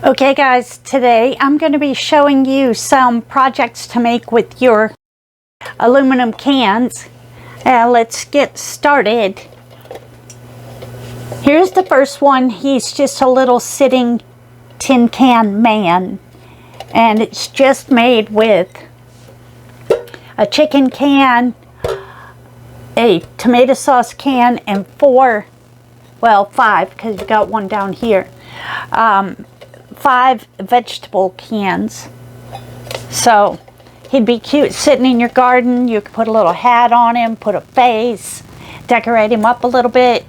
Okay guys, today I'm going to be showing you some projects to make with your aluminum cans. Let's get started. Here's the first one. He's just a little sitting tin can man, and it's just made with a chicken can, a tomato sauce can, and five, because you got one down here. 5 vegetable cans. So he'd be cute sitting in your garden. You could put a little hat on him, put a face, decorate him up a little bit.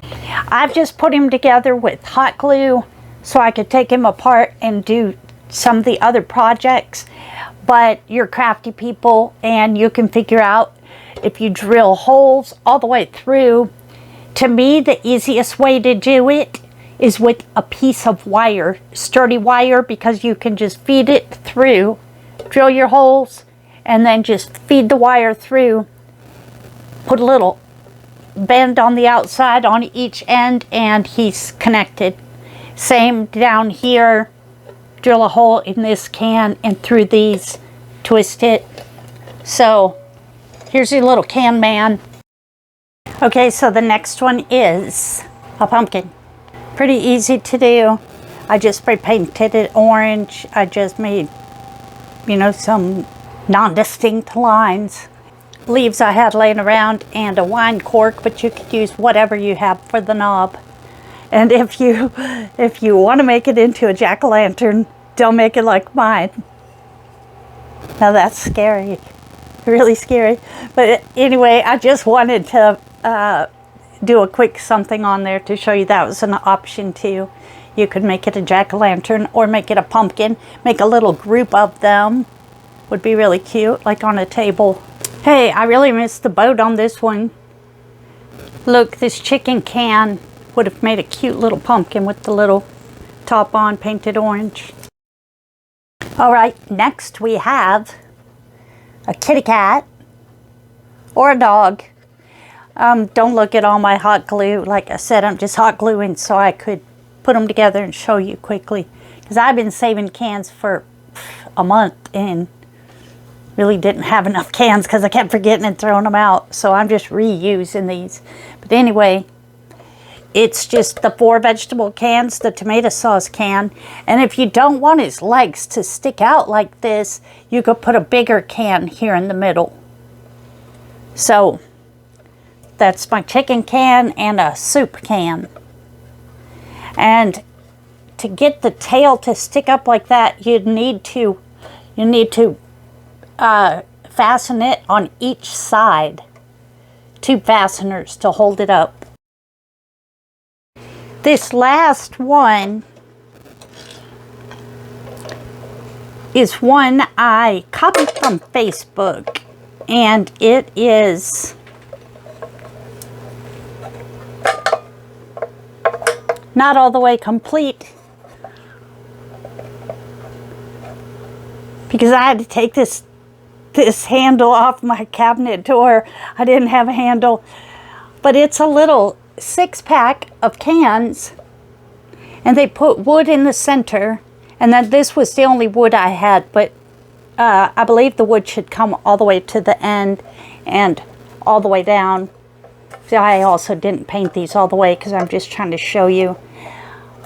I've just put him together with hot glue so I could take him apart and do some of the other projects. But you're crafty people and you can figure out if you drill holes all the way through. To me, the easiest way to do it is with a piece of wire, sturdy wire, because you can just feed it through, drill your holes, and then just feed the wire through, put a little bend on the outside on each end, and he's connected. Same down here, drill a hole in this can and through these, twist it. So here's your little can man. Okay, so the next one is a pumpkin. Pretty easy to do. I just spray painted it orange. I just made, some non-distinct lines. Leaves I had laying around and a wine cork, but you could use whatever you have for the knob. And if you want to make it into a jack-o'-lantern, don't make it like mine. Now that's scary, really scary. But anyway, I just wanted to do a quick something on there to show you that was an option too. You could make it a jack-o'-lantern or make it a pumpkin. Make a little group of them. Would be really cute, like on a table. Hey, I really missed the boat on this one. Look, this chicken can would have made a cute little pumpkin with the little top on, painted orange. Alright, next we have a kitty cat or a dog. Don't look at all my hot glue. Like I said, I'm just hot gluing so I could put them together and show you quickly. Because I've been saving cans for a month and really didn't have enough cans because I kept forgetting and throwing them out. So I'm just reusing these. But anyway, it's just the 4 vegetable cans, the tomato sauce can. And if you don't want his legs to stick out like this, you could put a bigger can here in the middle. So that's my chicken can and a soup can. And to get the tail to stick up like that, you need to fasten it on each side. 2 fasteners to hold it up. This last one is one I copied from Facebook, and it is not all the way complete because I had to take this handle off my cabinet door. I didn't have a handle, but it's a little 6-pack of cans, and they put wood in the center, and then this was the only wood I had, but I believe the wood should come all the way to the end and all the way down. See, I also didn't paint these all the way because I'm just trying to show you.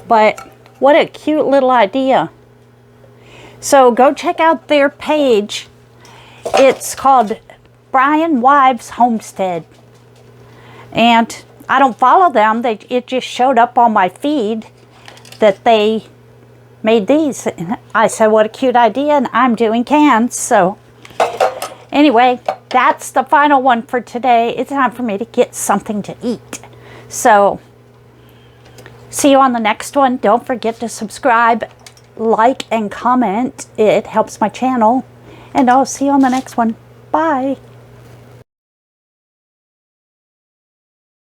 But what a cute little idea. So go check out their page. It's called Brian Wives Homestead. And I don't follow them. It just showed up on my feed that they made these. And I said, what a cute idea. And I'm doing cans. So anyway, that's the final one for today. It's time for me to get something to eat. So see you on the next one. Don't forget to subscribe, like, and comment. It helps my channel. And I'll see you on the next one. Bye.